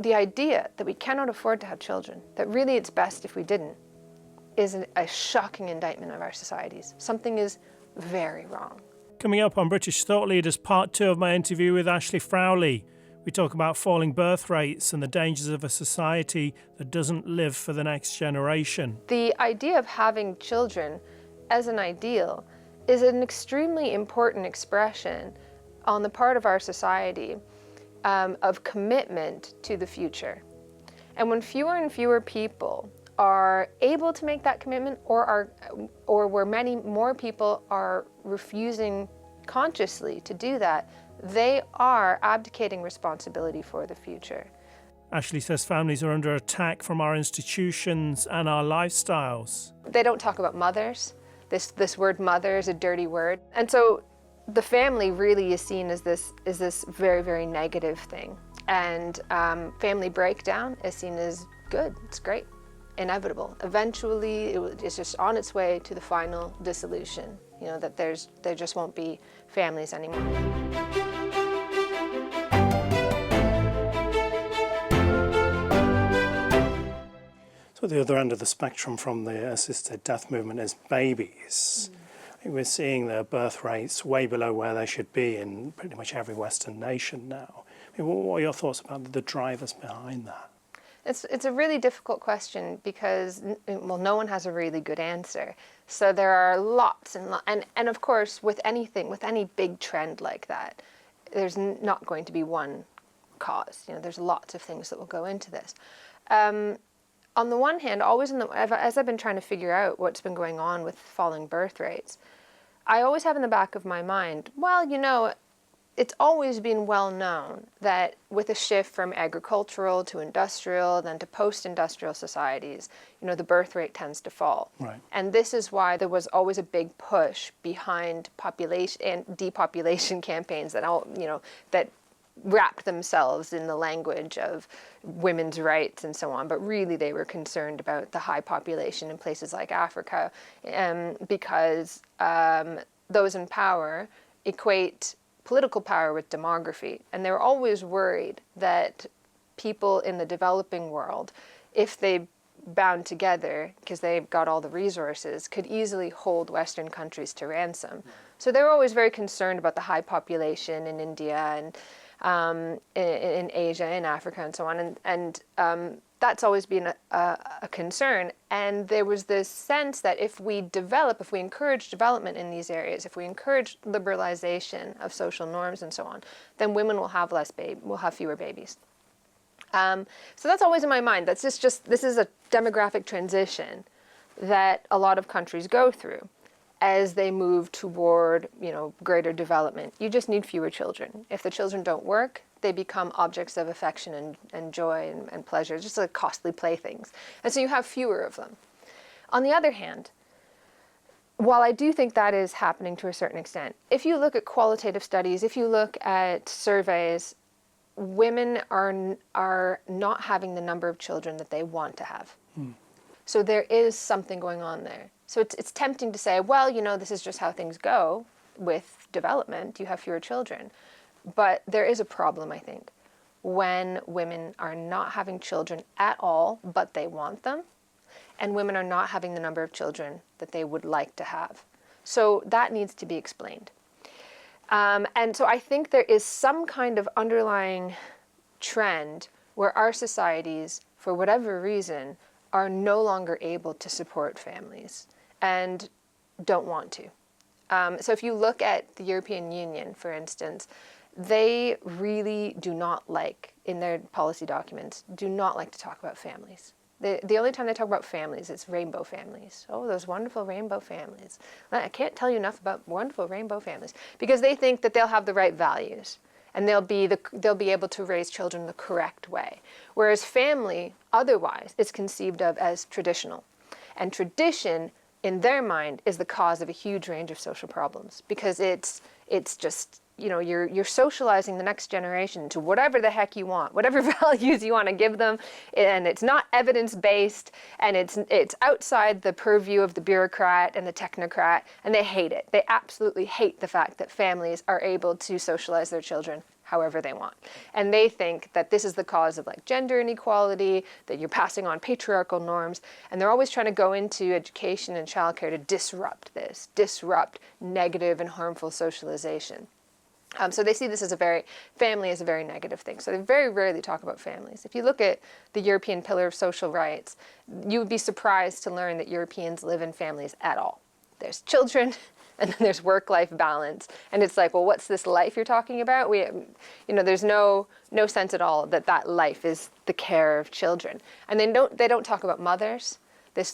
the idea that we cannot afford to have children, that really it's best if we didn't, is a shocking indictment of our societies. Something is very wrong. Coming up on British Thought Leaders, part 2 of my interview with Ashley Frawley. We talk about falling birth rates and the dangers of a society that doesn't live for the next generation. The idea of having children as an ideal is an extremely important expression on the part of our society of commitment to the future. And when fewer and fewer people are able to make that commitment, or where many more people are refusing consciously to do that, they are abdicating responsibility for the future. Ashley says families are under attack from our institutions and our lifestyles. They don't talk about mothers. This word mother is a dirty word. And so the family really is seen as this very, very negative thing. And family breakdown is seen as good, it's great, inevitable. Eventually, it's just on its way to the final dissolution, that there just won't be families anymore. So the other end of the spectrum from the assisted death movement is babies. I think we're seeing their birth rates way below where they should be in pretty much every Western nation now. I mean, what are your thoughts about the drivers behind that? It's a really difficult question because, well, no one has a really good answer. So there are lots and of course, with any big trend like that, there's not going to be one cause. There's lots of things that will go into this. On the one hand, as I've been trying to figure out what's been going on with falling birth rates, I always have in the back of my mind, well, it's always been well known that with a shift from agricultural to industrial, then to post-industrial societies, the birth rate tends to fall. Right. And this is why there was always a big push behind population and depopulation campaigns that wrapped themselves in the language of women's rights and so on, but really they were concerned about the high population in places like Africa, because those in power equate political power with demography, and they were always worried that people in the developing world, if they bound together, because they've got all the resources, could easily hold Western countries to ransom. So they were always very concerned about the high population in India and in Asia, in Africa, and so on, and that's always been a concern. And there was this sense that if we encourage development in these areas, if we encourage liberalization of social norms and so on, then women will have fewer babies. So that's always in my mind. This is a demographic transition that a lot of countries go through as they move toward, greater development. You just need fewer children. If the children don't work, they become objects of affection and joy and pleasure, just like costly playthings. And so you have fewer of them. On the other hand, while I do think that is happening to a certain extent, if you look at qualitative studies, if you look at surveys, women are not having the number of children that they want to have. So there is something going on there. So it's tempting to say, well, this is just how things go with development. You have fewer children. But there is a problem, I think, when women are not having children at all, but they want them, and women are not having the number of children that they would like to have. So that needs to be explained. And so I think there is some kind of underlying trend where our societies, for whatever reason, are no longer able to support families and don't want to. So if you look at the European Union, for instance, they really do not like, in their policy documents, do not like to talk about families. The only time they talk about families, it's rainbow families. Oh, those wonderful rainbow families. I can't tell you enough about wonderful rainbow families, because they think that they'll have the right values and they'll be able to raise children the correct way. Whereas family, otherwise, is conceived of as traditional. And tradition, in their mind, is the cause of a huge range of social problems, because it's just, you're socializing the next generation to whatever the heck you want, whatever values you want to give them, and it's not evidence-based, and it's outside the purview of the bureaucrat and the technocrat, and they hate it. They absolutely hate the fact that families are able to socialize their children however they want. And they think that this is the cause of like gender inequality, that you're passing on patriarchal norms, and they're always trying to go into education and childcare to disrupt negative and harmful socialization. So they see this as family as a very negative thing. So they very rarely talk about families. If you look at the European Pillar of Social Rights, you would be surprised to learn that Europeans live in families at all. There's children, and then there's work-life balance. And it's like, well, what's this life you're talking about? There's no sense at all that life is the care of children. And they don't talk about mothers.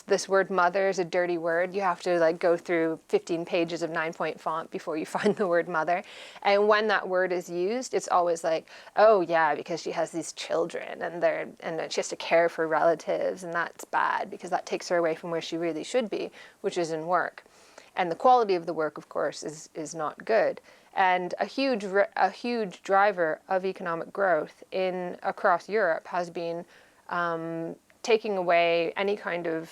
This word mother is a dirty word. You have to like go through 15 pages of 9-point font before you find the word mother. And when that word is used, it's always like, oh yeah, because she has these children and she has to care for relatives, and that's bad because that takes her away from where she really should be, which is in work. And the quality of the work, of course, is not good. And a huge driver of economic growth across Europe has been taking away any kind of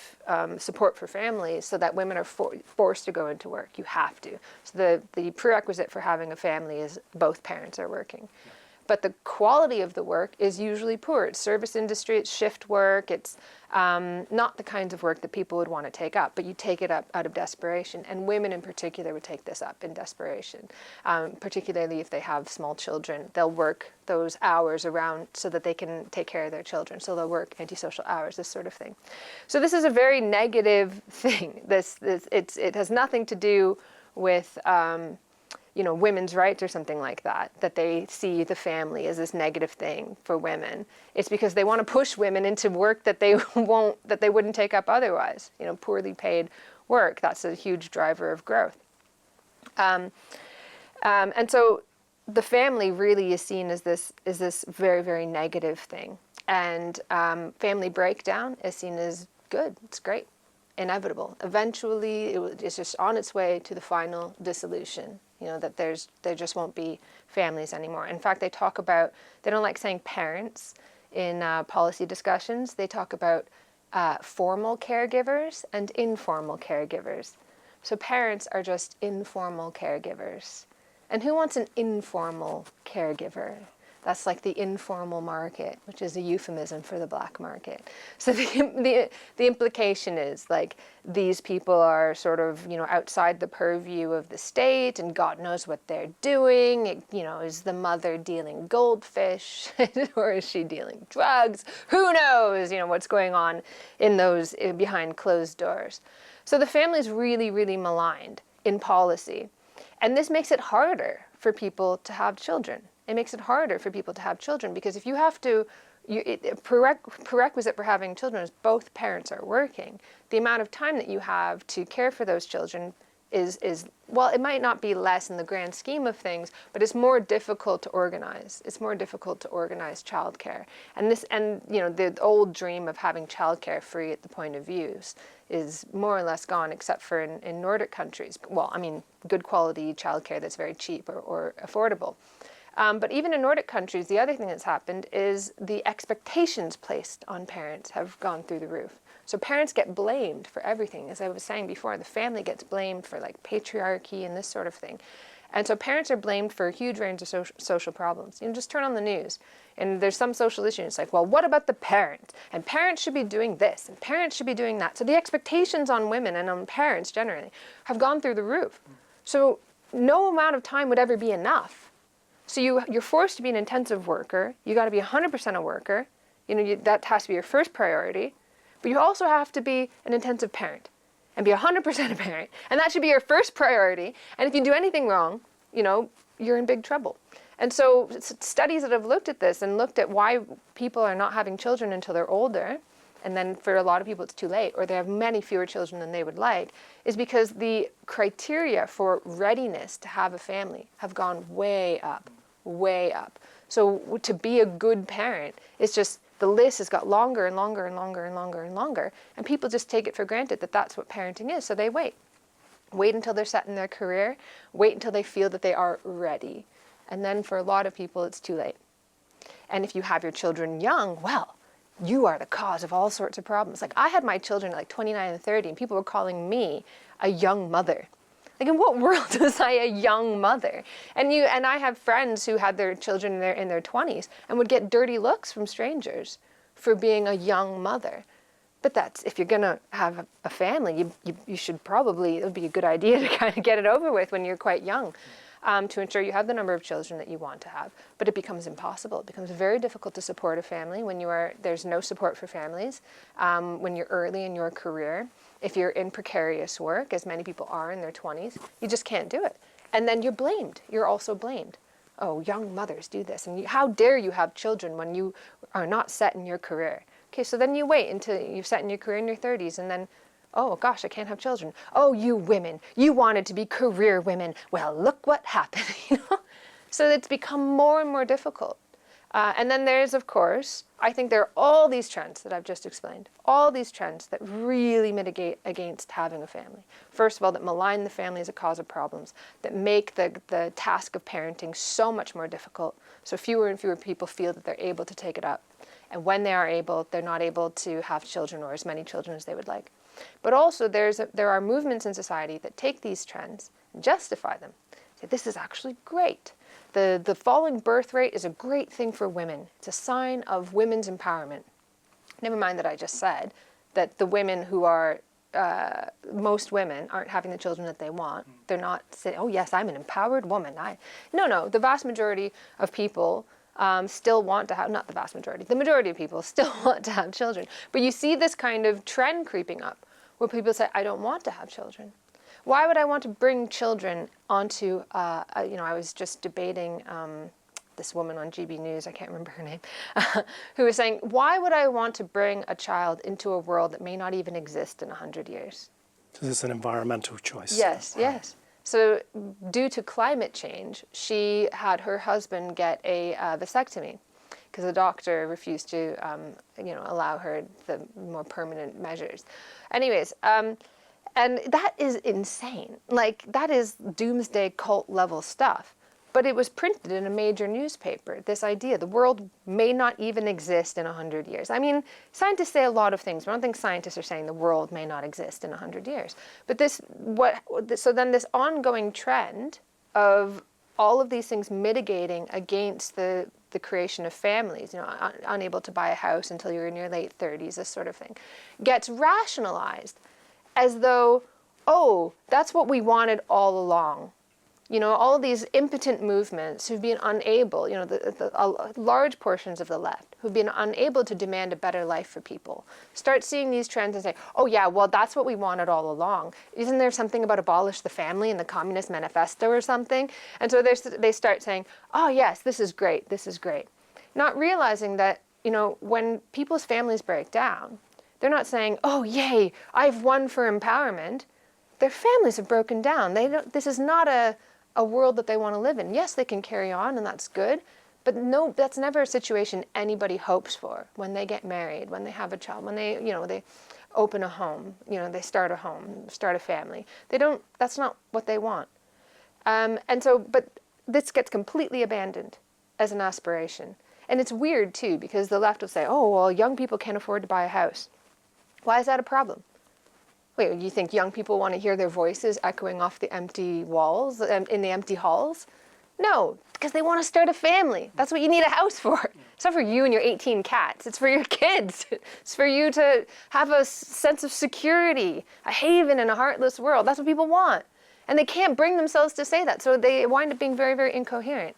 support for families so that women are forced to go into work. You have to. So the prerequisite for having a family is both parents are working. Yeah. But the quality of the work is usually poor. It's service industry, it's shift work, it's not the kinds of work that people would want to take up, but you take it up out of desperation. And women in particular would take this up in desperation, particularly if they have small children. They'll work those hours around so that they can take care of their children. So they'll work antisocial hours, this sort of thing. So this is a very negative thing. It has nothing to do with women's rights or something like that they see the family as this negative thing for women. It's because they want to push women into work that they wouldn't take up otherwise. Poorly paid work. That's a huge driver of growth. And so the family really is seen as this very, very negative thing. And family breakdown is seen as good. It's great. Inevitable. Eventually, it's just on its way to the final dissolution. That there just won't be families anymore. In fact, they don't like saying parents in policy discussions. They talk about formal caregivers and informal caregivers. So parents are just informal caregivers. And who wants an informal caregiver? That's like the informal market, which is a euphemism for the black market. So the implication is like these people are sort of, outside the purview of the state, and God knows what they're doing. Is the mother dealing goldfish or is she dealing drugs? Who knows, what's going on in those behind closed doors. So the family is really, really maligned in policy. And this makes it harder for people to have children. It makes it harder for people to have children because if you have to, prerequisite for having children is both parents are working. The amount of time that you have to care for those children is it might not be less in the grand scheme of things, but it's more difficult to organize. It's more difficult to organize childcare. And the old dream of having childcare free at the point of use is more or less gone, except for in Nordic countries. Well, good quality childcare that's very cheap or affordable. But even in Nordic countries, the other thing that's happened is the expectations placed on parents have gone through the roof. So parents get blamed for everything. As I was saying before, the family gets blamed for like patriarchy and this sort of thing. And so parents are blamed for a huge range of social problems. Just turn on the news and there's some social issue. It's like, well, what about the parent? And parents should be doing this and parents should be doing that. So the expectations on women and on parents generally have gone through the roof. So no amount of time would ever be enough. So you're forced to be an intensive worker. You got to be 100% a worker. That has to be your first priority. But you also have to be an intensive parent and be 100% a parent. And that should be your first priority. And if you do anything wrong, you're in big trouble. And so studies that have looked at this and looked at why people are not having children until they're older, and then for a lot of people it's too late, or they have many fewer children than they would like, is because the criteria for readiness to have a family have gone way up. Way up. So to be a good parent, it's just the list has got longer and longer and longer and longer and longer, and people just take it for granted that that's what parenting is, so they wait until they're set in their career, wait until they feel that they are ready, and then for a lot of people it's too late. And if you have your children young, well, you are the cause of all sorts of problems. Like I had my children at like 29 and 30, and people were calling me a young mother. Like, in what world was I a young mother? And I have friends who had their children in their 20s and would get dirty looks from strangers for being a young mother. But that's, if you're going to have a family, you should probably, it would be a good idea to kind of get it over with when you're quite young, to ensure you have the number of children that you want to have. But it becomes impossible. It becomes very difficult to support a family when there's no support for families, when you're early in your career. If you're in precarious work, as many people are in their 20s, you just can't do it. And then you're blamed. You're also blamed. Oh, young mothers do this. And how dare you have children when you are not set in your career? Okay, so then you wait until you've set in your career in your 30s, and then, oh gosh, I can't have children. Oh, you women, you wanted to be career women. Well, look what happened, you know? So it's become more and more difficult. And then there's, of course, I think there are all these trends that I've just explained, all these trends that really mitigate against having a family. First of all, that malign the family as a cause of problems, that make the task of parenting so much more difficult, so fewer and fewer people feel that they're able to take it up. And when they are able, they're not able to have children or as many children as they would like. But also there are movements in society that take these trends and justify them. Say, this is actually great. The falling birth rate is a great thing for women. It's a sign of women's empowerment. Never mind that I just said that the women who are, most women aren't having the children that they want. They're not saying, oh yes, I'm an empowered woman. No, the vast majority of people still want to have, not the vast majority, the majority of people still want to have children. But you see this kind of trend creeping up where people say, I don't want to have children. Why would I want to bring children onto, I was just debating this woman on GB News, I can't remember her name, who was saying, why would I want to bring a child into a world that may not even exist in 100 years? So this is an environmental choice. Yes, yes. So due to climate change, she had her husband get a vasectomy because the doctor refused to, allow her the more permanent measures. Anyways, and that is insane. Like, that is doomsday cult level stuff. But it was printed in a major newspaper, this idea, the world may not even exist in 100 years. I mean, scientists say a lot of things, but I don't think scientists are saying the world may not exist in 100 years. But so then this ongoing trend of all of these things mitigating against the creation of families, unable to buy a house until you're in your late 30s, this sort of thing, gets rationalized as though, oh, that's what we wanted all along. All of these impotent movements who've been unable, large portions of the left, who've been unable to demand a better life for people, start seeing these trends and say, oh yeah, well, that's what we wanted all along. Isn't there something about abolish the family in the Communist Manifesto or something? And so they start saying, oh yes, this is great, this is great. Not realizing that, when people's families break down, they're not saying, oh yay, I've won for empowerment. Their families have broken down. This is not a world that they want to live in. Yes, they can carry on, and that's good, but no, that's never a situation anybody hopes for when they get married, when they have a child, when they open a home, they start a home, start a family. That's not what they want. But this gets completely abandoned as an aspiration. And it's weird too, because the left will say, oh, well, young people can't afford to buy a house. Why is that a problem? Wait, you think young people want to hear their voices echoing off the empty walls, in the empty halls? No, because they want to start a family. That's what you need a house for. It's not for you and your 18 cats. It's for your kids. It's for you to have a sense of security, a haven in a heartless world. That's what people want. And they can't bring themselves to say that, so they wind up being very, very incoherent.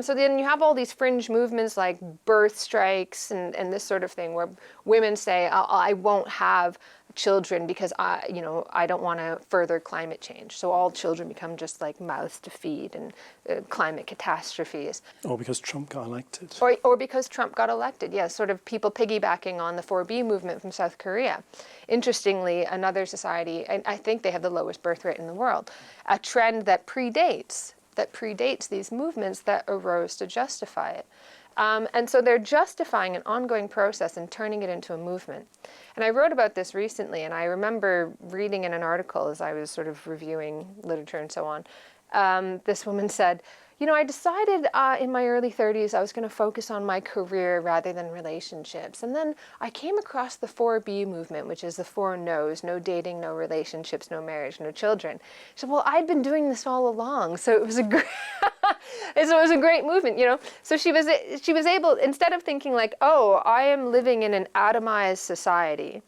So then you have all these fringe movements like birth strikes and this sort of thing where women say, I won't have children because I don't want to further climate change. So all children become just like mouths to feed and climate catastrophes. Or because Trump got elected. Or because Trump got elected, yes, sort of people piggybacking on the 4B movement from South Korea. Interestingly, another society, and I think they have the lowest birth rate in the world, a trend that predates these movements that arose to justify it. And so they're justifying an ongoing process and turning it into a movement. And I wrote about this recently, and I remember reading in an article as I was sort of reviewing literature and so on, this woman said, I decided in my early 30s I was going to focus on my career rather than relationships. And then I came across the 4B movement, which is the 4 no's: no dating, no relationships, no marriage, no children. So, well, I'd been doing this all along, so it was a great, so it was a great movement, So she was able, instead of thinking like, oh, I am living in an atomized society,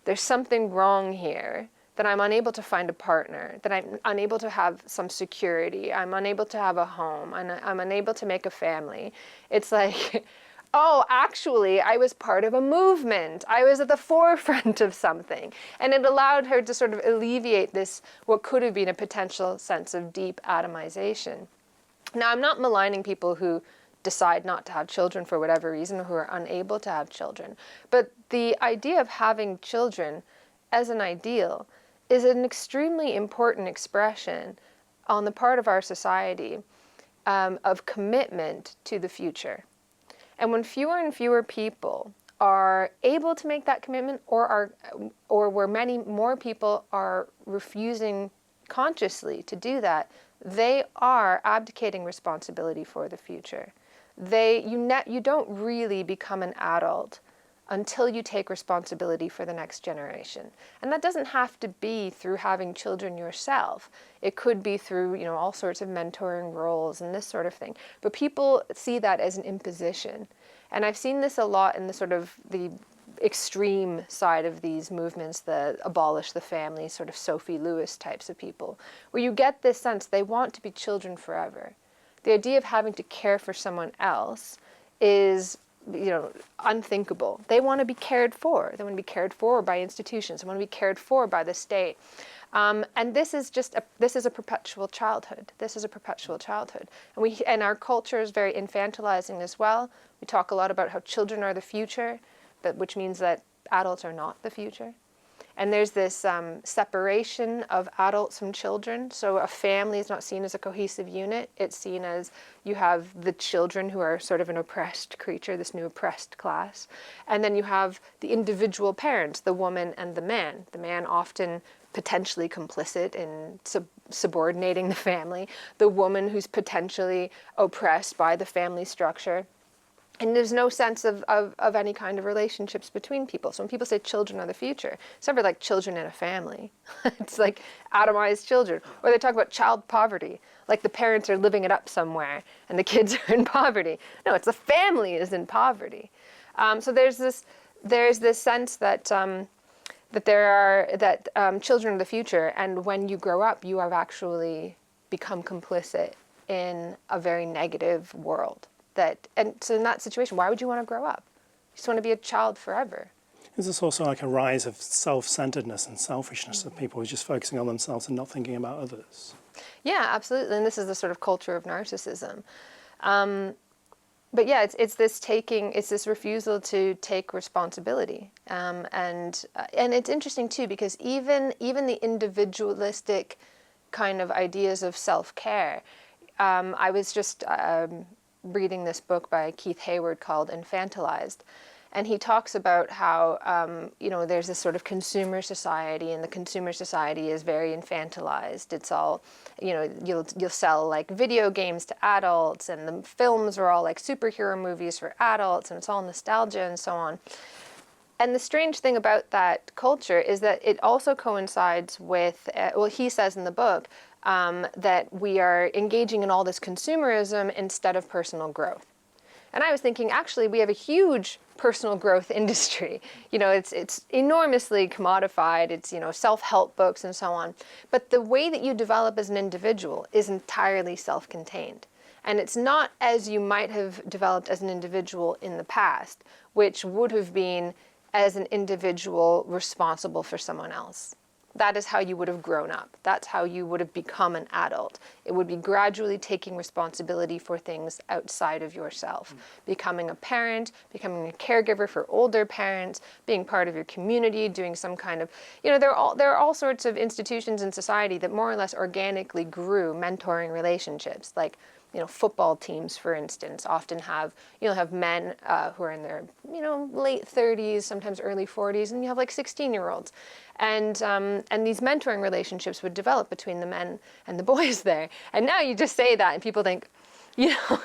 there's something wrong here, that I'm unable to find a partner, that I'm unable to have some security, I'm unable to have a home, and I'm unable to make a family. It's like, oh, actually, I was part of a movement. I was at the forefront of something. And it allowed her to sort of alleviate this, what could have been a potential sense of deep atomization. Now, I'm not maligning people who decide not to have children for whatever reason, or who are unable to have children. But the idea of having children as an ideal is an extremely important expression on the part of our society of commitment to the future. And when fewer and fewer people are able to make that commitment, or where many more people are refusing consciously to do that, they are abdicating responsibility for the future. You don't really become an adult until you take responsibility for the next generation. And that doesn't have to be through having children yourself. It could be through, all sorts of mentoring roles and this sort of thing. But people see that as an imposition. And I've seen this a lot in the sort of the extreme side of these movements, the abolish the family, sort of Sophie Lewis types of people, where you get this sense they want to be children forever. The idea of having to care for someone else is unthinkable. They want to be cared for. They want to be cared for by institutions. They want to be cared for by the state. And this is a perpetual childhood. This is a perpetual childhood. And our culture is very infantilizing as well. We talk a lot about how children are the future, which means that adults are not the future. And there's this separation of adults from children. So a family is not seen as a cohesive unit. It's seen as you have the children who are sort of an oppressed creature, this new oppressed class. And then you have the individual parents, the woman and the man. The man often potentially complicit in subordinating the family. The woman who's potentially oppressed by the family structure. And there's no sense of any kind of relationships between people. So when people say children are the future, it's never like children in a family. It's like atomized children. Or they talk about child poverty, like the parents are living it up somewhere and the kids are in poverty. No, it's the family is in poverty. So there's this sense that children are the future, and when you grow up, you have actually become complicit in a very negative world. And so in that situation, why would you want to grow up? You just want to be a child forever. Is this also like a rise of self-centeredness and selfishness of people who are just focusing on themselves and not thinking about others? Yeah, absolutely. And this is the sort of culture of narcissism. But yeah, it's this refusal to take responsibility. And it's interesting too, because even the individualistic kind of ideas of self-care, I was just reading this book by Keith Hayward called Infantilized. And he talks about how, there's this sort of consumer society, and the consumer society is very infantilized. It's all, you'll sell like video games to adults, and the films are all like superhero movies for adults, and it's all nostalgia and so on. And the strange thing about that culture is that it also coincides with, he says in the book, that we are engaging in all this consumerism instead of personal growth. And I was thinking, actually, we have a huge personal growth industry. It's enormously commodified. It's, self-help books and so on. But the way that you develop as an individual is entirely self-contained. And it's not as you might have developed as an individual in the past, which would have been as an individual responsible for someone else. That is how you would have grown up. That's how you would have become an adult. It would be gradually taking responsibility for things outside of yourself. Becoming a parent, becoming a caregiver for older parents, being part of your community, doing some kind of, there are all sorts of institutions in society that more or less organically grew mentoring relationships. Like, football teams, for instance, often have men who are in their, late 30s, sometimes early 40s, and you have like 16-year-olds. And these mentoring relationships would develop between the men and the boys there. And now you just say that and people think, You know,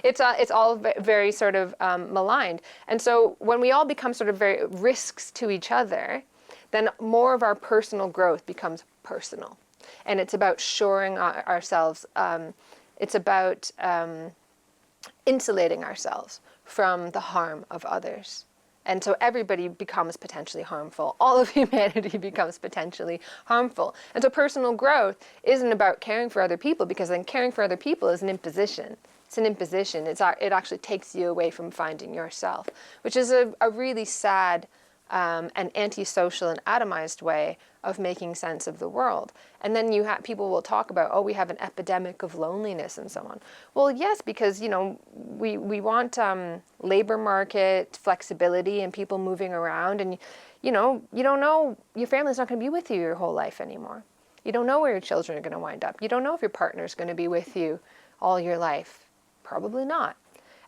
it's all very sort of maligned. And so when we all become sort of very risks to each other, then more of our personal growth becomes personal. And it's about shoring ourselves. It's about insulating ourselves from the harm of others. And so everybody becomes potentially harmful. All of humanity becomes potentially harmful. And so personal growth isn't about caring for other people, because then caring for other people is an imposition. It's an imposition. It actually takes you away from finding yourself, which is a really sad and antisocial and atomized way of making sense of the world. And then people will talk about, oh, we have an epidemic of loneliness and so on. Well, yes, because, we want labor market flexibility and people moving around, and, you don't know, your family's not going to be with you your whole life anymore. You don't know where your children are going to wind up. You don't know if your partner's going to be with you all your life. Probably not.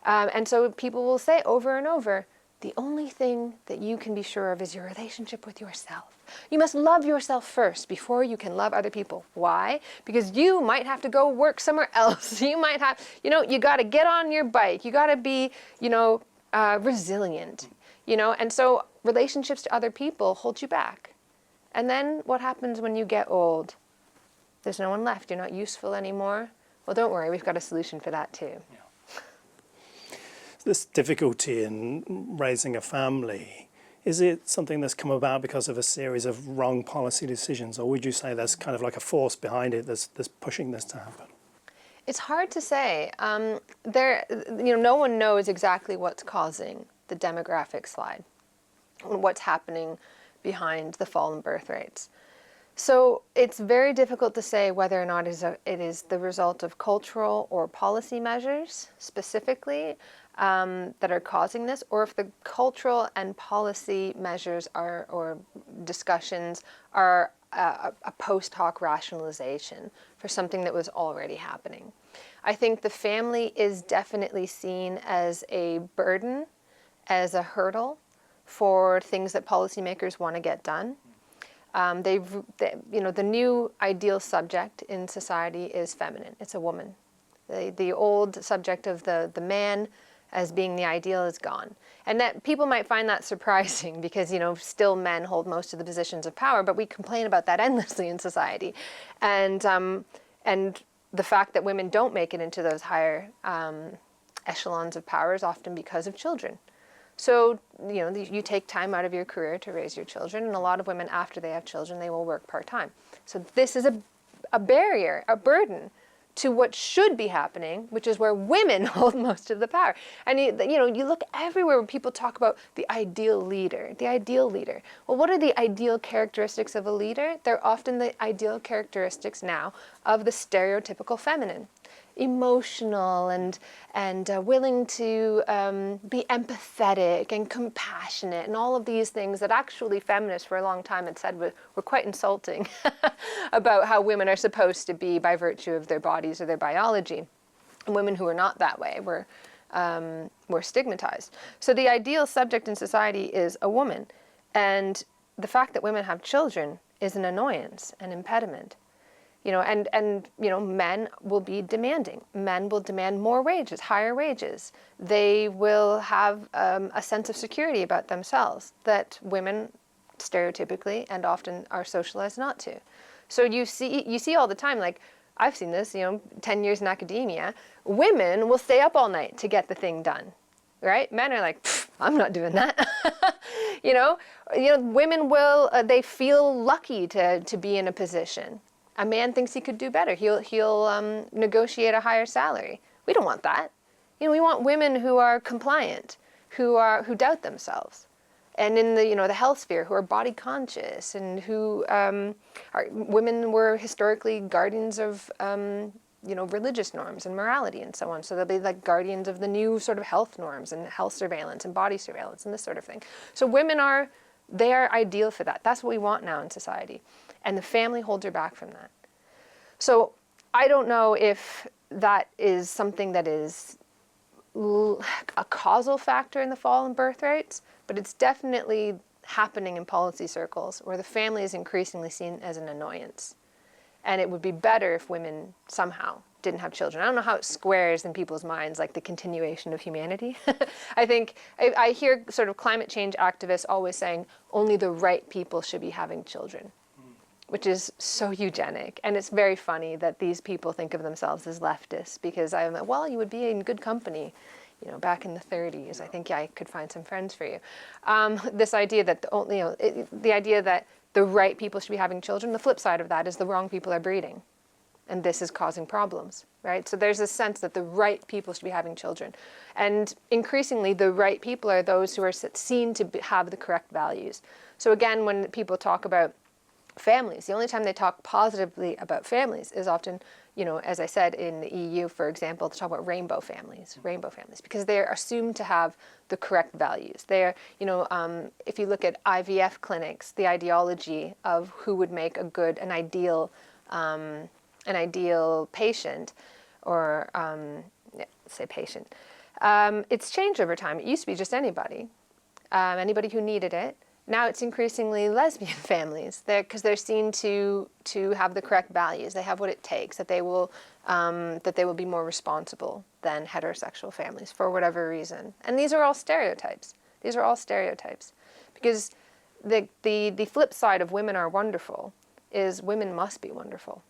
And so people will say over and over, the only thing that you can be sure of is your relationship with yourself. You must love yourself first before you can love other people. Why? Because you might have to go work somewhere else. You might have, you got to get on your bike. You got to be, resilient, and so relationships to other people hold you back. And then what happens when you get old? There's no one left. You're not useful anymore. Well, don't worry. We've got a solution for that too. Yeah. This difficulty in raising a family, is it something that's come about because of a series of wrong policy decisions, or would you say there's kind of like a force behind it that's pushing this to happen? It's hard to say. No one knows exactly what's causing the demographic slide, what's happening behind the fall in birth rates. So it's very difficult to say whether or not it is the result of cultural or policy measures specifically that are causing this, or if the cultural and policy measures or discussions are a post hoc rationalization for something that was already happening. I think the family is definitely seen as a burden, as a hurdle for things that policymakers want to get done. The new ideal subject in society is feminine. It's a woman. The old subject of the man as being the ideal is gone. And that people might find that surprising because, still men hold most of the positions of power, but we complain about that endlessly in society. And the fact that women don't make it into those higher echelons of power is often because of children. So, you take time out of your career to raise your children, and a lot of women, after they have children, they will work part-time. So this is a barrier, a burden to what should be happening, which is where women hold most of the power. And you look everywhere where people talk about the ideal leader, the ideal leader. Well, what are the ideal characteristics of a leader? They're often the ideal characteristics now of the stereotypical feminine. Emotional and willing to be empathetic and compassionate and all of these things that actually feminists for a long time had said were quite insulting about how women are supposed to be by virtue of their bodies or their biology. And women who are not that way were stigmatized. So the ideal subject in society is a woman, and the fact that women have children is an annoyance, an impediment. Men will be demanding. Men will demand more wages, higher wages. They will have a sense of security about themselves that women stereotypically and often are socialized not to. So you see all the time, like I've seen this, 10 years in academia, women will stay up all night to get the thing done, right? Men are like, I'm not doing that. Women will, they feel lucky to be in a position. A man thinks he could do better. He'll negotiate a higher salary. We don't want that. We want women who are compliant, who doubt themselves, and in the health sphere who are body conscious and who women were historically guardians of religious norms and morality and so on. So they'll be like guardians of the new sort of health norms and health surveillance and body surveillance and this sort of thing. So women are ideal for that. That's what we want now in society. And the family holds her back from that. So I don't know if that is something that is a causal factor in the fall in birth rates, but it's definitely happening in policy circles where the family is increasingly seen as an annoyance. And it would be better if women somehow didn't have children. I don't know how it squares in people's minds, like the continuation of humanity. I think I hear sort of climate change activists always saying only the right people should be having children, which is so eugenic. And it's very funny that these people think of themselves as leftists, because I'm like, well, you would be in good company. You know, back in the 30s, I think I could find some friends for you. This idea that the idea that the right people should be having children, the flip side of that is the wrong people are breeding. And this is causing problems, right? So there's a sense that the right people should be having children. And increasingly, the right people are those who are seen to have the correct values. So again, when people talk about families, the only time they talk positively about families is often, you know, as I said, in the EU, for example, to talk about rainbow families, because they're assumed to have the correct values. They're, you know, if you look at IVF clinics, the ideology of who would make an ideal patient, or say patient, it's changed over time. It used to be just anybody who needed it. Now it's increasingly lesbian families, because they're seen to have the correct values. They have what it takes. That they will be more responsible than heterosexual families for whatever reason. And these are all stereotypes. Because the flip side of women are wonderful is women must be wonderful.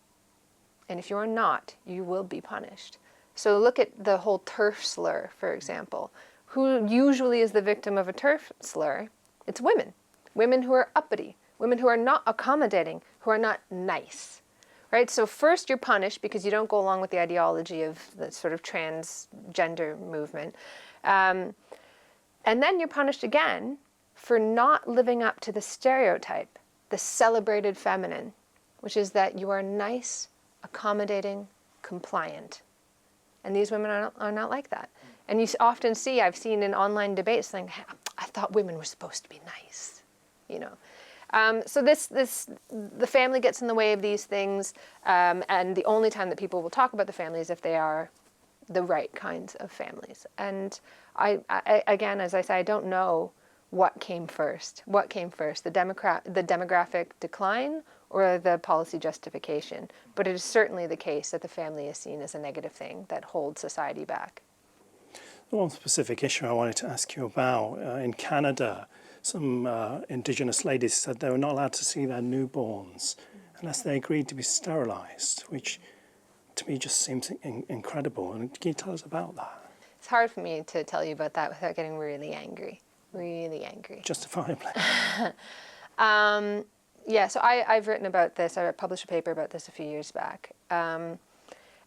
And if you are not, you will be punished. So look at the whole TERF slur, for example. Who usually is the victim of a TERF slur? It's women. Women who are uppity, women who are not accommodating, who are not nice, right? So first you're punished because you don't go along with the ideology of the sort of transgender movement. And then you're punished again for not living up to the stereotype, the celebrated feminine, which is that you are nice, accommodating, compliant. And these women are not like that. And you often see, I've seen in online debates saying, I thought women were supposed to be nice. You know, so the family gets in the way of these things, and the only time that people will talk about the family is if they are the right kinds of families. And I again, as I say, I don't know what came first. What came first, the demographic decline or the policy justification? But it is certainly the case that the family is seen as a negative thing that holds society back. One specific issue I wanted to ask you about, in Canada, some Indigenous ladies said they were not allowed to see their newborns unless they agreed to be sterilized, which to me just seems incredible. And can you tell us about that? It's hard for me to tell you about that without getting really angry. Justifiably. Yeah, so I've written about this. I published a paper about this a few years back,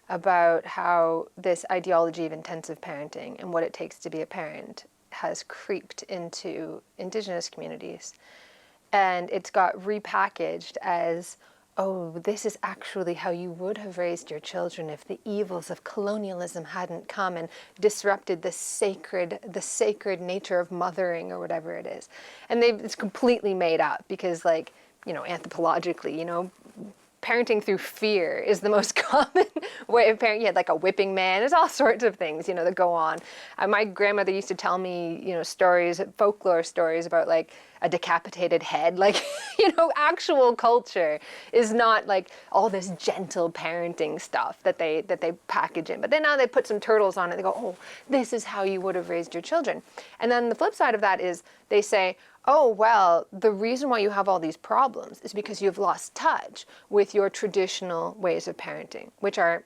about how this ideology of intensive parenting and what it takes to be a parent has creeped into Indigenous communities. And it's got repackaged as, oh, this is actually how you would have raised your children if the evils of colonialism hadn't come and disrupted the sacred nature of mothering, or whatever it is. And it's completely made up because, like, you know, anthropologically, you know, parenting through fear is the most common way of parenting. You had like a whipping man. There's all sorts of things, you know, that go on. My grandmother used to tell me, you know, stories, folklore stories about like a decapitated head. Like, you know, actual culture is not like all this gentle parenting stuff that they package in. But then now they put some turtles on it. They go, oh, this is how you would have raised your children. And then the flip side of that is they say, oh, well, the reason why you have all these problems is because you've lost touch with your traditional ways of parenting, which are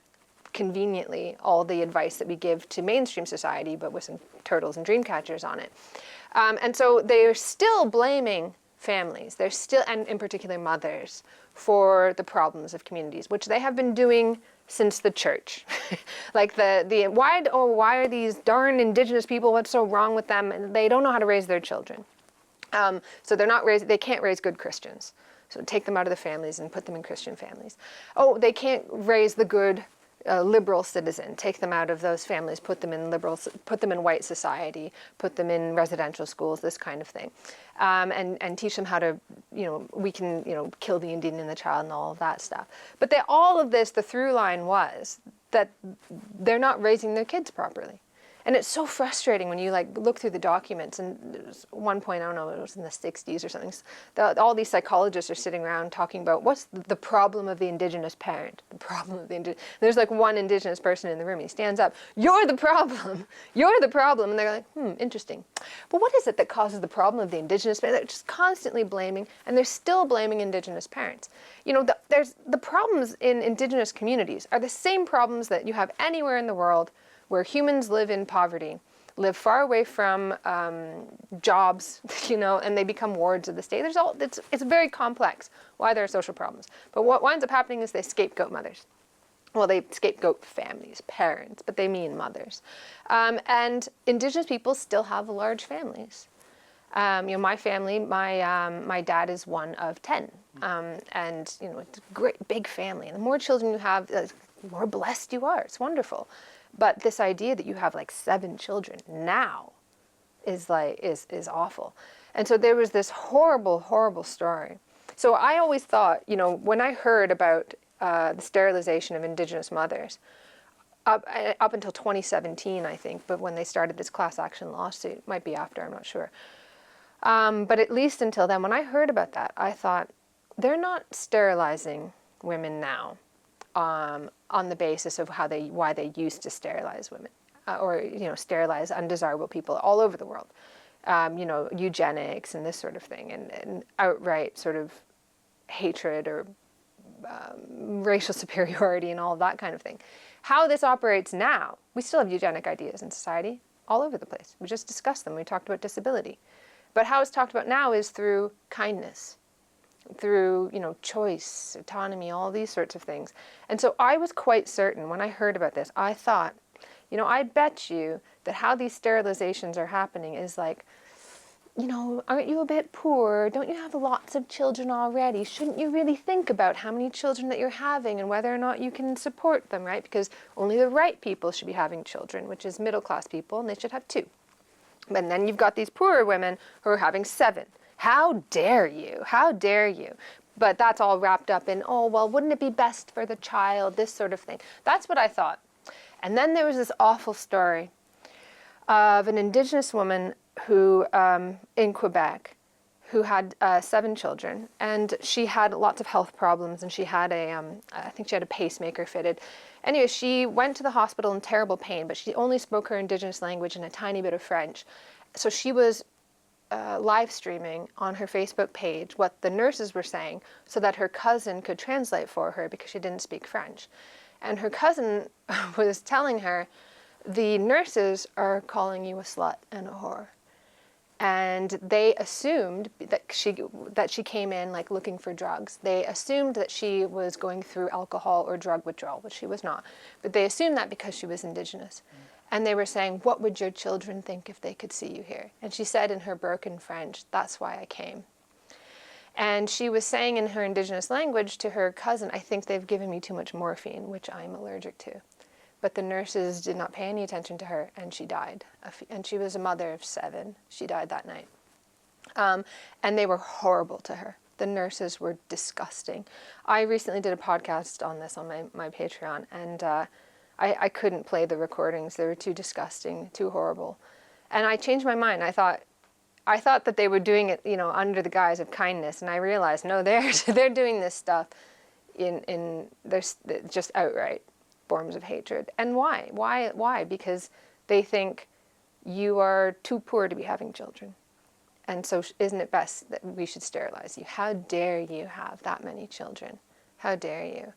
conveniently all the advice that we give to mainstream society, but with some turtles and dream catchers on it. And so they're still blaming families. They're still, and in particular mothers, for the problems of communities, which they have been doing since the church. Like why are these darn Indigenous people, what's so wrong with them? And they don't know how to raise their children. So they can't raise good Christians. So take them out of the families and put them in Christian families. Oh, they can't raise the good liberal citizen. Take them out of those families, put them in white society, put them in residential schools, this kind of thing. And teach them how to, you know, we can, you know, kill the Indian and the child and all of that stuff. But all of this, the through line was that they're not raising their kids properly. And it's so frustrating when you like look through the documents, and there's one point, I don't know, it was in the 60s or something, all these psychologists are sitting around talking about what's the problem of the Indigenous parent, the problem of the Indigenous. There's like one Indigenous person in the room, he stands up, you're the problem, you're the problem. And they're like, interesting. But what is it that causes the problem of the Indigenous parent? They're just constantly blaming, and they're still blaming Indigenous parents. You know, there's the problems in Indigenous communities are the same problems that you have anywhere in the world where humans live in poverty, live far away from jobs, you know, and they become wards of the state. It's very complex why there are social problems. But what winds up happening is they scapegoat mothers. Well, they scapegoat families, parents, but they mean mothers. And Indigenous people still have large families. You know, my family, my dad is one of 10. And, you know, it's a great big family. And the more children you have, the more blessed you are. It's wonderful. But this idea that you have like 7 children now is awful. And so there was this horrible, horrible story. So I always thought, you know, when I heard about the sterilization of Indigenous mothers, up until 2017, I think, but when they started this class action lawsuit, might be after, I'm not sure. But at least until then, when I heard about that, I thought, they're not sterilizing women now on the basis of why they used to sterilize women, or, you know, sterilize undesirable people all over the world. You know, eugenics and this sort of thing, and outright sort of hatred or racial superiority and all of that kind of thing. How this operates now, we still have eugenic ideas in society all over the place. We just discussed them. We talked about disability. But how it's talked about now is through kindness, through, you know, choice, autonomy, all these sorts of things. And so I was quite certain when I heard about this, I thought, you know, I bet you that how these sterilizations are happening is like, you know, aren't you a bit poor? Don't you have lots of children already? Shouldn't you really think about how many children that you're having and whether or not you can support them, right? Because only the right people should be having children, which is middle-class people, and they should have 2. And then you've got these poorer women who are having 7. How dare you? How dare you? But that's all wrapped up in, oh, well, wouldn't it be best for the child, this sort of thing. That's what I thought. And then there was this awful story of an Indigenous woman who, in Quebec, who had 7 children, and she had lots of health problems, and she had I think she had a pacemaker fitted. Anyway, she went to the hospital in terrible pain, but she only spoke her Indigenous language and a tiny bit of French. So she was live streaming on her Facebook page what the nurses were saying so that her cousin could translate for her because she didn't speak French. And her cousin was telling her, the nurses are calling you a slut and a whore. And they assumed that she came in like looking for drugs. They assumed that she was going through alcohol or drug withdrawal, which she was not. But they assumed that because she was Indigenous. And they were saying, what would your children think if they could see you here? And she said in her broken French, that's why I came. And she was saying in her Indigenous language to her cousin, I think they've given me too much morphine, which I'm allergic to. But the nurses did not pay any attention to her, and she died. And she was a mother of 7. She died that night. And they were horrible to her. The nurses were disgusting. I recently did a podcast on this on my Patreon, and I couldn't play the recordings. They were too disgusting, too horrible. And I changed my mind. I thought that they were doing it, you know, under the guise of kindness, and I realized, no, they're doing this stuff in there's just outright forms of hatred. And why? Why? Because they think you are too poor to be having children. And so isn't it best that we should sterilize you? How dare you have that many children? How dare you?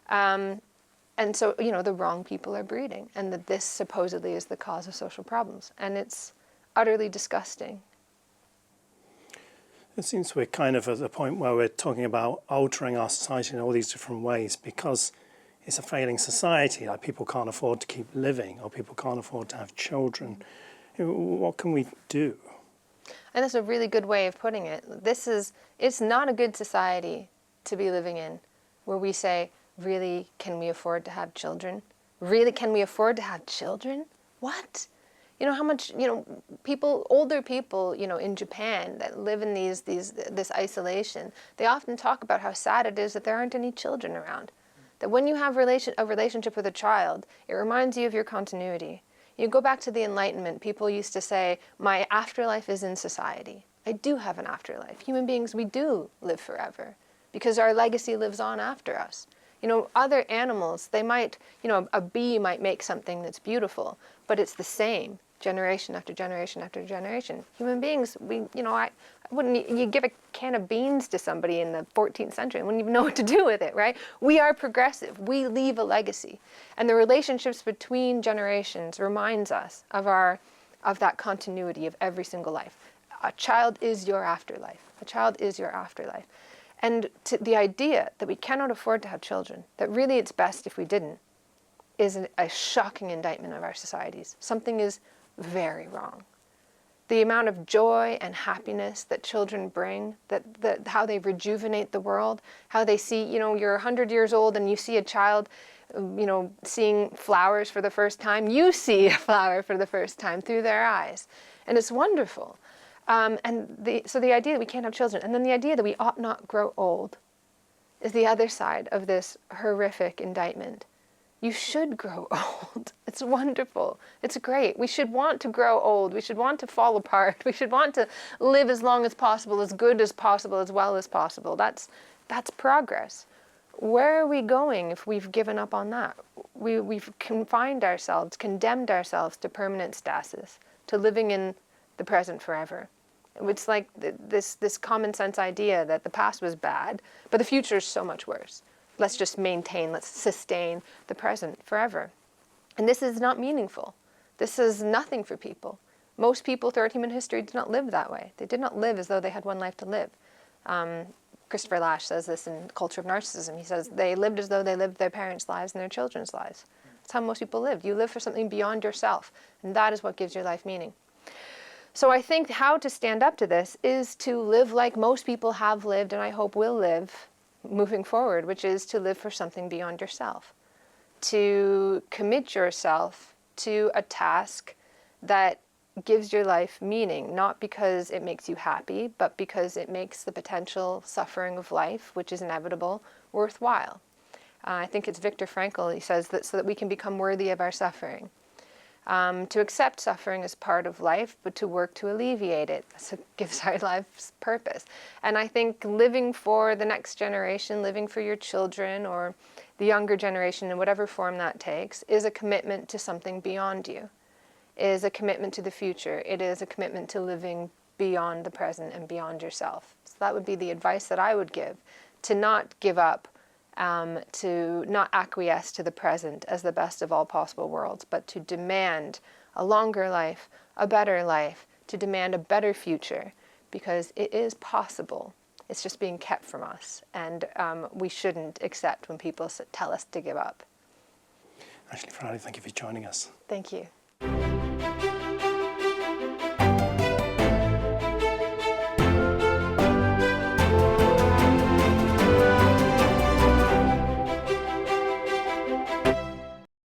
And so, you know, the wrong people are breeding, and that this supposedly is the cause of social problems. And it's utterly disgusting. It seems we're kind of at the point where we're talking about altering our society in all these different ways because it's a failing society. Like people can't afford to keep living, or people can't afford to have children. What can we do? And that's a really good way of putting it. It's not a good society to be living in, where we say, really, can we afford to have children? Really, can we afford to have children? What? You know how much, you know, older people, you know, in Japan that live in this isolation, they often talk about how sad it is that there aren't any children around. That when you have a relationship with a child, it reminds you of your continuity. You go back to the Enlightenment, people used to say, my afterlife is in society. I do have an afterlife. Human beings, we do live forever because our legacy lives on after us. You know, other animals, they might, you know, a bee might make something that's beautiful, but it's the same generation after generation after generation. Human beings, we, you know, I wouldn't, you give a can of beans to somebody in the 14th century and wouldn't even know what to do with it, right? We are progressive. We leave a legacy. And the relationships between generations reminds us of that continuity of every single life. A child is your afterlife. A child is your afterlife. And the idea that we cannot afford to have children, that really it's best if we didn't, is a shocking indictment of our societies. Something is very wrong. The amount of joy and happiness that children bring, how they rejuvenate the world, how they see, you know, you're 100 years old and you see a child, you know, seeing flowers for the first time. You see a flower for the first time through their eyes. And it's wonderful. So the idea that we can't have children, and then the idea that we ought not grow old, is the other side of this horrific indictment. You should grow old. It's wonderful. It's great. We should want to grow old. We should want to fall apart. We should want to live as long as possible, as good as possible, as well as possible. That's progress. Where are we going if we've given up on that? We've confined ourselves, condemned ourselves to permanent stasis, to living in the present forever. It's like this common sense idea that the past was bad, but the future is so much worse. Let's just maintain, let's sustain the present forever. And this is not meaningful. This is nothing for people. Most people throughout human history did not live that way. They did not live as though they had one life to live. Christopher Lasch says this in Culture of Narcissism. He says they lived as though they lived their parents' lives and their children's lives. That's how most people lived. You live for something beyond yourself, and that is what gives your life meaning. So I think how to stand up to this is to live like most people have lived, and I hope will live moving forward, which is to live for something beyond yourself. To commit yourself to a task that gives your life meaning, not because it makes you happy, but because it makes the potential suffering of life, which is inevitable, worthwhile. I think it's Viktor Frankl, he says that so that we can become worthy of our suffering. To accept suffering as part of life, but to work to alleviate it. So it gives our lives purpose. And I think living for the next generation, living for your children or the younger generation in whatever form that takes, is a commitment to something beyond you. It is a commitment to the future. It is a commitment to living beyond the present and beyond yourself. So that would be the advice that I would give, to not give up, to not acquiesce to the present as the best of all possible worlds, but to demand a longer life, a better life, to demand a better future, because it is possible. It's just being kept from us, and we shouldn't accept when people tell us to give up. Ashley Frawley, thank you for joining us. Thank you.